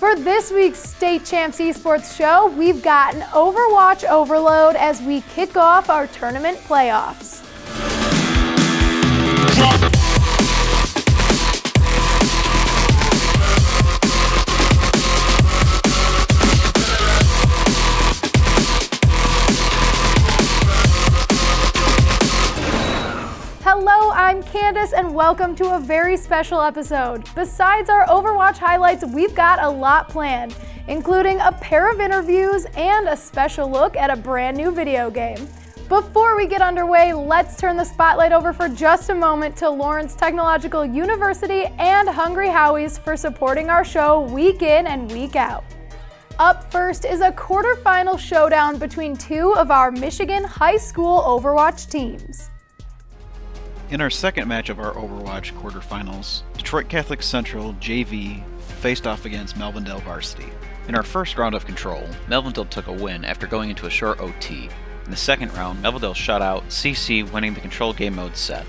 For this week's State Champs Esports show, we've got an Overwatch overload as we kick off our tournament playoffs. Hello, I'm Candace and welcome to a very special episode. Besides our Overwatch highlights, we've got a lot planned, including a pair of interviews and a special look at a brand new video game. Before we get underway, let's turn the spotlight over for just a moment to Lawrence Technological University and Hungry Howie's for supporting our show week in and week out. Up first is a quarterfinal showdown between two of our Michigan high school Overwatch teams. In our second match of our Overwatch Quarterfinals, Detroit Catholic Central JV faced off against Melvindale Varsity. In our first round of Control, Melvindale took a win after going into a short OT. In the second round, Melvindale shut out CC, winning the Control game mode set.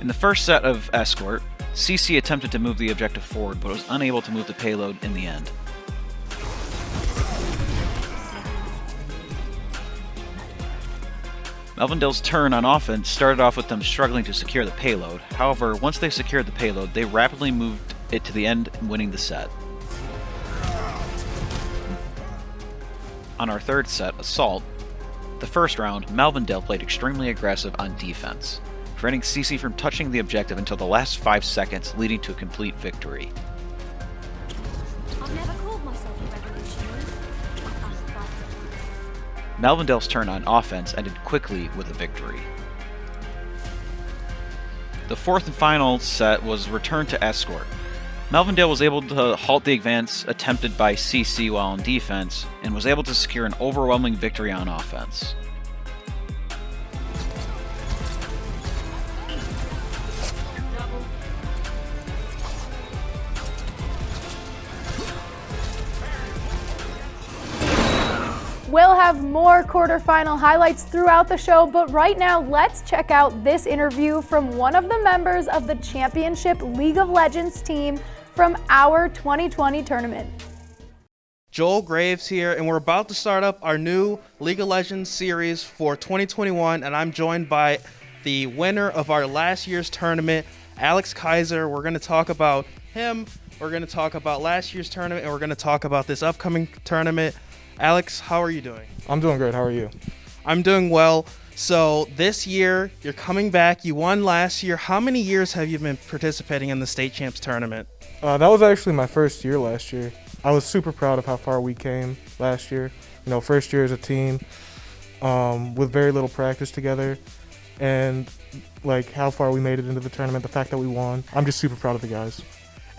In the first set of Escort, CC attempted to move the objective forward, but was unable to move the payload in the end. Melvindale's turn on offense started off with them struggling to secure the payload. However, once they secured the payload, they rapidly moved it to the end, winning the set. On our third set, Assault, the first round, Melvindale played extremely aggressive on defense, preventing CC from touching the objective until the last 5 seconds, leading to a complete victory. I've never called myself a revolutionary. Melvindale's turn on offense ended quickly with a victory. The fourth and final set was returned to Escort. Melvindale was able to halt the advance attempted by CC while on defense, and was able to secure an overwhelming victory on offense. We'll have more quarterfinal highlights throughout the show, but right now let's check out this interview from one of the members of the Championship League of Legends team from our 2020 tournament. Joel Graves here, and we're about to start up our new League of Legends series for 2021, and I'm joined by the winner of our last year's tournament, Alex Kaiser. We're going to talk about him, we're going to talk about last year's tournament, and we're going to talk about this upcoming tournament. Alex, how are you doing? I'm doing great. How are you? I'm doing well. So this year, you're coming back. You won last year. How many years have you been participating in the State Champs tournament? That was actually my first year last year. I was super proud of how far we came last year. You know, first year as a team with very little practice together, and like how far we made it into the tournament, the fact that we won. I'm just super proud of the guys.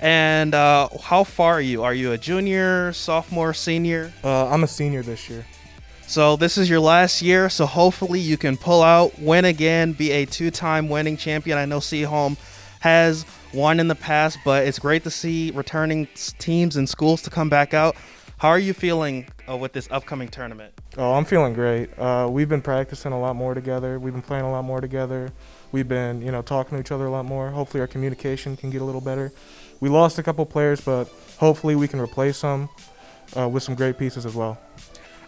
And how far are you? Are you a junior, sophomore, senior? I'm a senior this year. So this is your last year, so hopefully you can pull out, win again, be a 2-time winning champion. I know Seaholm has won in the past, but it's great to see returning teams and schools to come back out. How are you feeling with this upcoming tournament? Oh, I'm feeling great. We've been practicing a lot more together. We've been playing a lot more together. We've been, talking to each other a lot more. Hopefully our communication can get a little better. We lost a couple players, but hopefully we can replace them with some great pieces as well.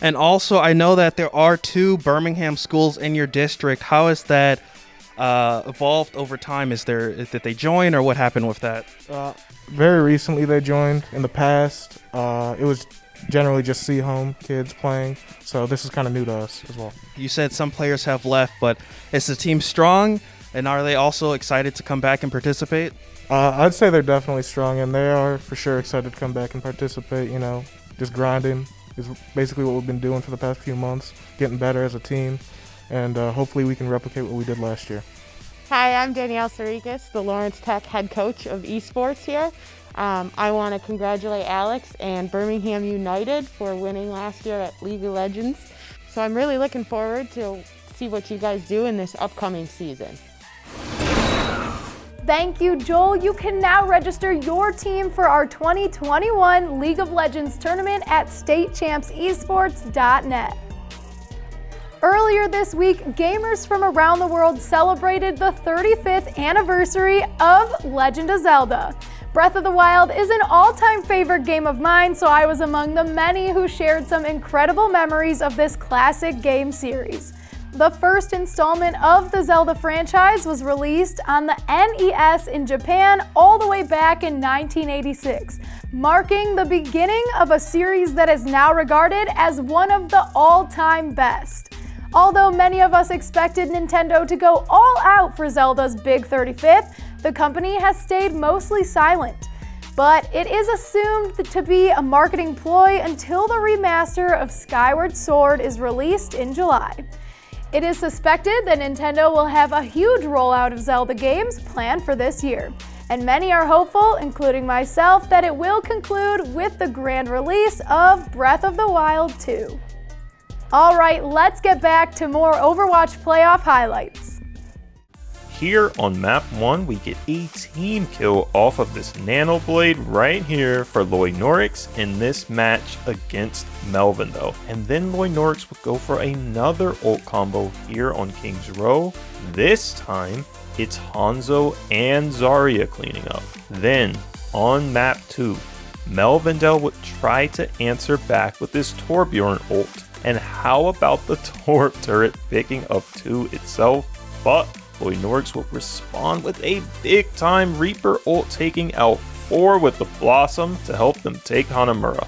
And also, I know that there are 2 Birmingham schools in your district. How has that evolved over time? Did they join, or what happened with that? Very recently they joined. In the past, it was generally just Seaholm kids playing, so this is kind of new to us as well. You said some players have left, but is the team strong, and are they also excited to come back and participate? I'd say they're definitely strong, and they are for sure excited to come back and participate. Just grinding is basically what we've been doing for the past few months, getting better as a team, and hopefully we can replicate what we did last year. Hi, I'm Danielle Cerricus, the Lawrence Tech head coach of Esports here. I want to congratulate Alex and Birmingham United for winning last year at League of Legends. So I'm really looking forward to see what you guys do in this upcoming season. Thank you, Joel. You can now register your team for our 2021 League of Legends tournament at statechampsesports.net. Earlier this week, gamers from around the world celebrated the 35th anniversary of Legend of Zelda. Breath of the Wild is an all-time favorite game of mine, so I was among the many who shared some incredible memories of this classic game series. The first installment of the Zelda franchise was released on the NES in Japan all the way back in 1986, marking the beginning of a series that is now regarded as one of the all-time best. Although many of us expected Nintendo to go all out for Zelda's big 35th, the company has stayed mostly silent. But it is assumed to be a marketing ploy until the remaster of Skyward Sword is released in July. It is suspected that Nintendo will have a huge rollout of Zelda games planned for this year, and many are hopeful, including myself, that it will conclude with the grand release of Breath of the Wild 2. Alright, let's get back to more Overwatch playoff highlights. Here on map 1, we get a team kill off of this Nano Blade right here for Loynorix in this match against Melvindale. And then Loynorix would go for another ult combo here on King's Row. This time, it's Hanzo and Zarya cleaning up. Then, on map 2, Melvindale would try to answer back with this Torbjorn ult. And how about the Torb turret picking up 2 itself? But Loynorix will respond with a big time Reaper ult, taking out 4 with the Blossom to help them take Hanamura.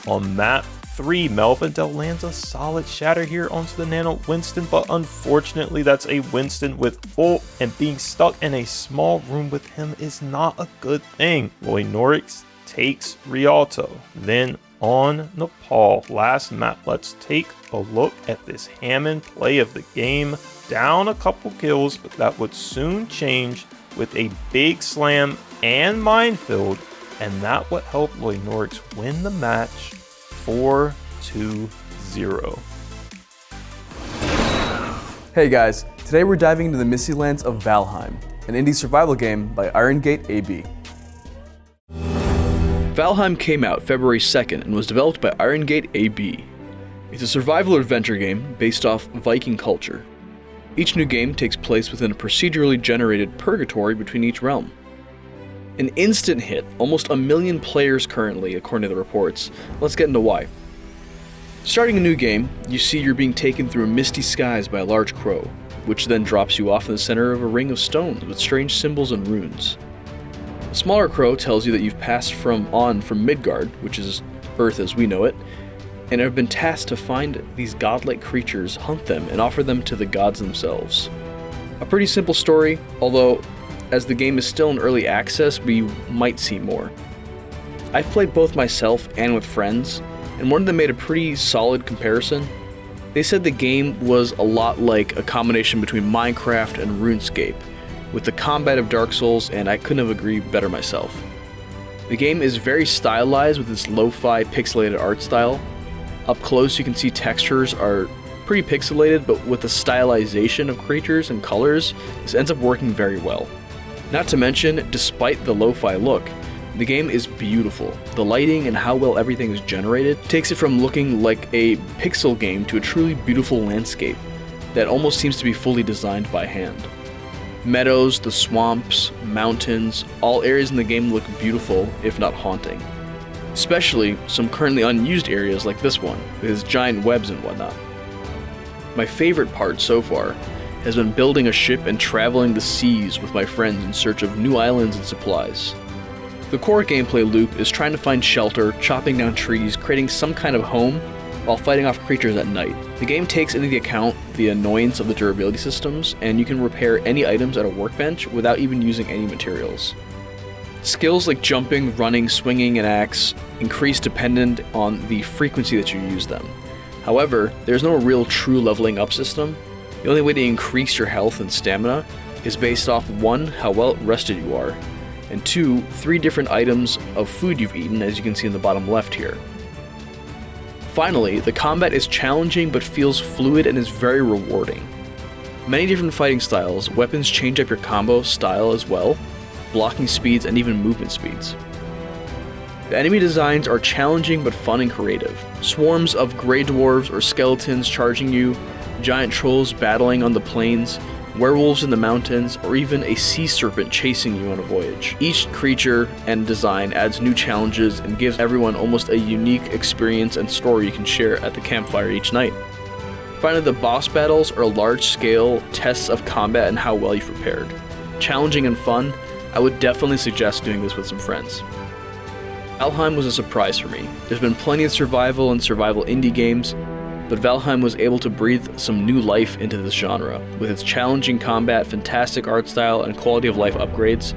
On map 3, Melvindale lands a solid shatter here onto the Nano Winston, but unfortunately that's a Winston with ult, and being stuck in a small room with him is not a good thing. Loynorix takes Rialto. Then on Nepal, last map, let's take a look at this Hammond play of the game. Down a couple kills, but that would soon change with a big slam and minefield, and that would help Loynorix win the match 4-0. Hey guys, today we're diving into the misty lands of Valheim, an indie survival game by Iron Gate AB. Valheim came out February 2nd and was developed by Iron Gate AB. It's a survival adventure game based off Viking culture. Each new game takes place within a procedurally generated purgatory between each realm. An instant hit, almost 1 million players currently, according to the reports. Let's get into why. Starting a new game, you see you're being taken through misty skies by a large crow, which then drops you off in the center of a ring of stones with strange symbols and runes. A smaller crow tells you that you've passed from Midgard, which is Earth as we know it, and have been tasked to find these godlike creatures, hunt them, and offer them to the gods themselves. A pretty simple story, although as the game is still in early access, we might see more. I've played both myself and with friends, and one of them made a pretty solid comparison. They said the game was a lot like a combination between Minecraft and RuneScape, with the combat of Dark Souls, and I couldn't have agreed better myself. The game is very stylized with its lo-fi pixelated art style. Up close you can see textures are pretty pixelated, but with the stylization of creatures and colors, this ends up working very well. Not to mention, despite the lo-fi look, the game is beautiful. The lighting and how well everything is generated takes it from looking like a pixel game to a truly beautiful landscape that almost seems to be fully designed by hand. Meadows, the swamps, mountains, all areas in the game look beautiful, if not haunting. Especially some currently unused areas like this one, with its giant webs and whatnot. My favorite part so far has been building a ship and traveling the seas with my friends in search of new islands and supplies. The core gameplay loop is trying to find shelter, chopping down trees, creating some kind of home, while fighting off creatures at night. The game takes into account the annoyance of the durability systems, and you can repair any items at a workbench without even using any materials. Skills like jumping, running, swinging, and axe increase dependent on the frequency that you use them. However, there's no real true leveling up system. The only way to increase your health and stamina is based off 1, how well rested you are, and 2, 3 different items of food you've eaten, as you can see in the bottom left here. Finally, the combat is challenging but feels fluid and is very rewarding. Many different fighting styles, weapons change up your combo style as well, blocking speeds, and even movement speeds. The enemy designs are challenging but fun and creative. Swarms of grey dwarves or skeletons charging you, giant trolls battling on the plains, werewolves in the mountains, or even a sea serpent chasing you on a voyage. Each creature and design adds new challenges and gives everyone almost a unique experience and story you can share at the campfire each night. Finally, the boss battles are large-scale tests of combat and how well you've prepared. Challenging and fun, I would definitely suggest doing this with some friends. Valheim was a surprise for me. There's been plenty of survival and survival indie games, but Valheim was able to breathe some new life into this genre. With its challenging combat, fantastic art style, and quality of life upgrades,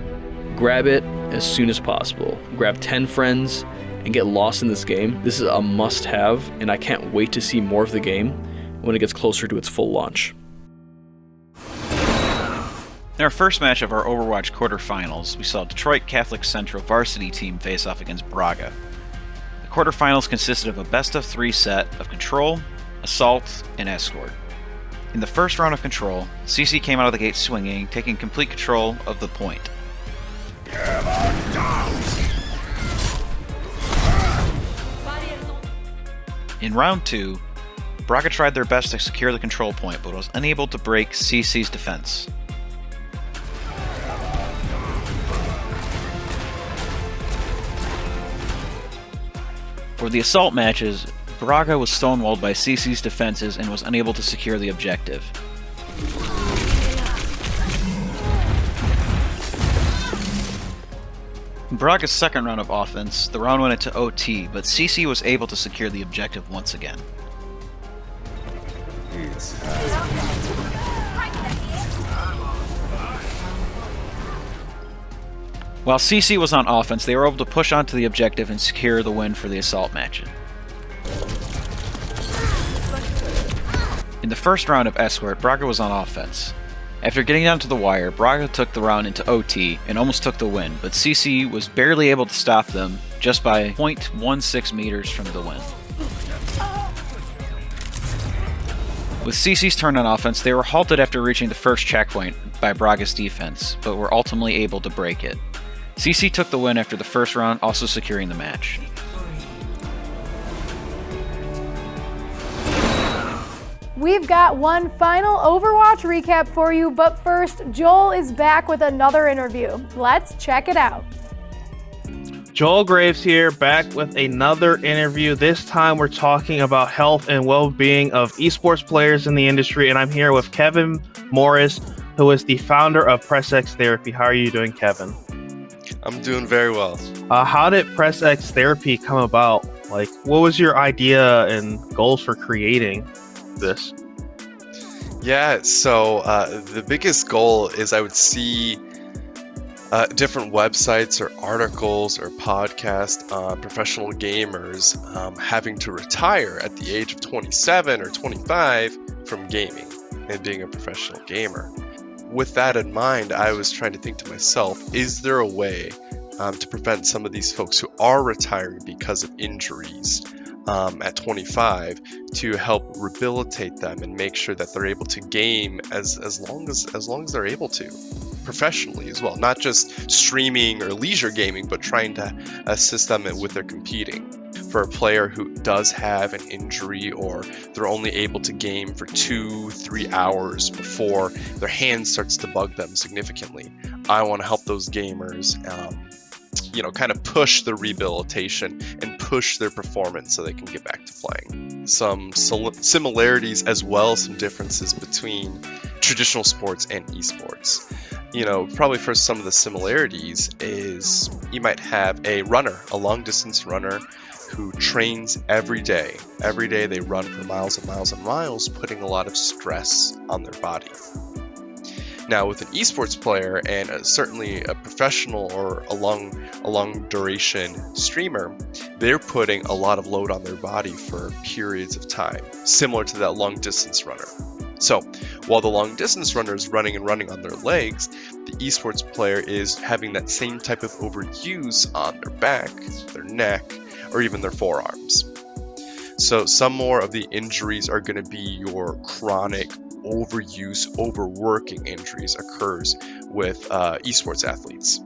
grab it as soon as possible. Grab 10 friends and get lost in this game. This is a must-have, and I can't wait to see more of the game when it gets closer to its full launch. In our first match of our Overwatch Quarterfinals, we saw Detroit Catholic Central varsity team face off against Braga. The quarterfinals consisted of a best-of-3 set of Control, Assault, and Escort. In the first round of Control, CC came out of the gate swinging, taking complete control of the point. In round 2, Braga tried their best to secure the control point, but was unable to break CC's defense. For the assault matches, Braga was stonewalled by CC's defenses and was unable to secure the objective. In Braga's second round of offense, the round went into OT, but CC was able to secure the objective once again. While CC was on offense, they were able to push onto the objective and secure the win for the assault match. In the first round of Escort, Braga was on offense. After getting down to the wire, Braga took the round into OT and almost took the win, but CC was barely able to stop them just by 0.16 meters from the win. With CC's turn on offense, they were halted after reaching the first checkpoint by Braga's defense, but were ultimately able to break it. CC took the win after the first round, also securing the match. We've got one final Overwatch recap for you, but first, Joel is back with another interview. Let's check it out. Joel Graves here, back with another interview. This time we're talking about health and well-being of esports players in the industry, and I'm here with Kevin Morris, who is the founder of PressX Therapy. How are you doing, Kevin? I'm doing very well. How did PressX Therapy come about? Like, what was your idea and goals for creating this? Yeah, so the biggest goal is I would see different websites or articles or podcasts on professional gamers having to retire at the age of 27 or 25 from gaming and being a professional gamer. With that in mind, I was trying to think to myself, is there a way to prevent some of these folks who are retiring because of injuries at 25 to help rehabilitate them and make sure that they're able to game as long as they're able to, professionally as well, not just streaming or leisure gaming, but trying to assist them with their competing. For a player who does have an injury or they're only able to game for 2-3 hours before their hand starts to bug them significantly, I want to help those gamers kind of push the rehabilitation and push their performance so they can get back to playing. Some similarities as well as some differences between traditional sports and esports. Probably for some of the similarities is you might have a runner, a long distance runner who trains every day. Every day they run for miles and miles and miles, putting a lot of stress on their body. Now, with an esports player and certainly a professional or a long duration streamer, they're putting a lot of load on their body for periods of time, similar to that long distance runner. So, while the long distance runner is running and running on their legs, the esports player is having that same type of overuse on their back, their neck, or even their forearms. So some more of the injuries are going to be your chronic overuse, overworking injuries occurs with esports athletes.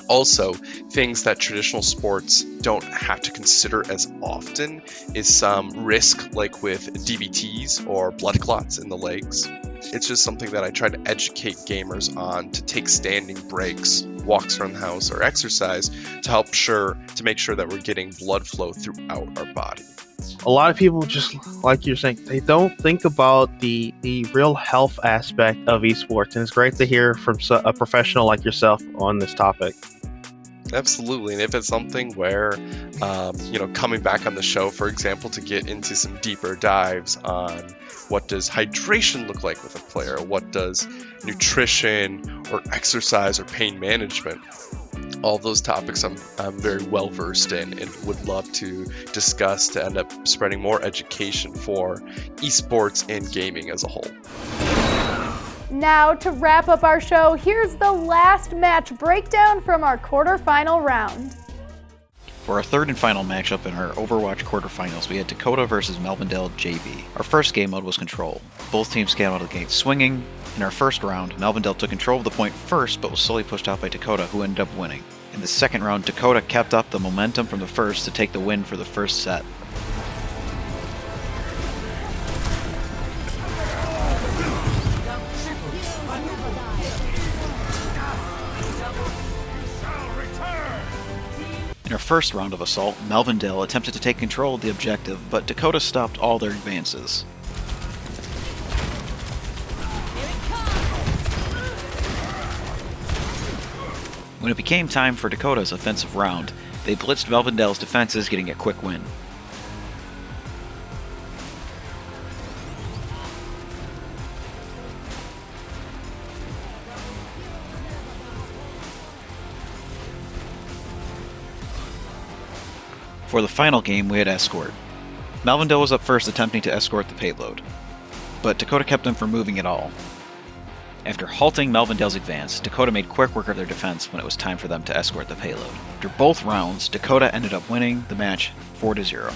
Also, things that traditional sports don't have to consider as often is some risk, like with DVTs or blood clots in the legs. It's just something that I try to educate gamers on, to take standing breaks, walks around the house, or exercise to make sure that we're getting blood flow throughout our body. A lot of people, just like you're saying, they don't think about the real health aspect of esports, and it's great to hear from a professional like yourself on this topic. Absolutely, and if it's something where, coming back on the show, for example, to get into some deeper dives on what does hydration look like with a player, what does nutrition or exercise or pain management, all those topics I'm very well versed in and would love to discuss to end up spreading more education for esports and gaming as a whole. Now, to wrap up our show, here's the last match breakdown from our quarterfinal round. For our third and final matchup in our Overwatch Quarterfinals, we had Dakota versus Melvindale Jv. Our first game mode was Control. Both teams came out of the gate swinging. In our first round, Melvindale took control of the point first, but was slowly pushed out by Dakota, who ended up winning. In the second round, Dakota kept up the momentum from the first to take the win for the first set. In our first round of assault, Melvindale attempted to take control of the objective, but Dakota stopped all their advances. When it became time for Dakota's offensive round, they blitzed Melvindale's defenses, getting a quick win. For the final game, we had Escort. Melvindale was up first, attempting to escort the payload, but Dakota kept them from moving at all. After halting Melvindale's advance, Dakota made quick work of their defense when it was time for them to escort the payload. After both rounds, Dakota ended up winning the match 4-0.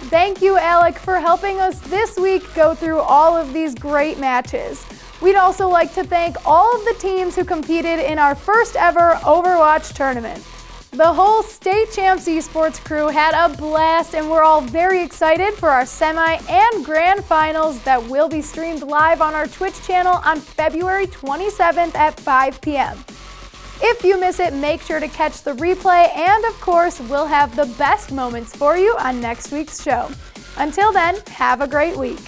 Thank you, Alec, for helping us this week go through all of these great matches. We'd also like to thank all of the teams who competed in our first ever Overwatch tournament. The whole State Champs Esports crew had a blast, and we're all very excited for our semi and grand finals that will be streamed live on our Twitch channel on February 27th at 5 p.m. If you miss it, make sure to catch the replay, and of course, we'll have the best moments for you on next week's show. Until then, have a great week.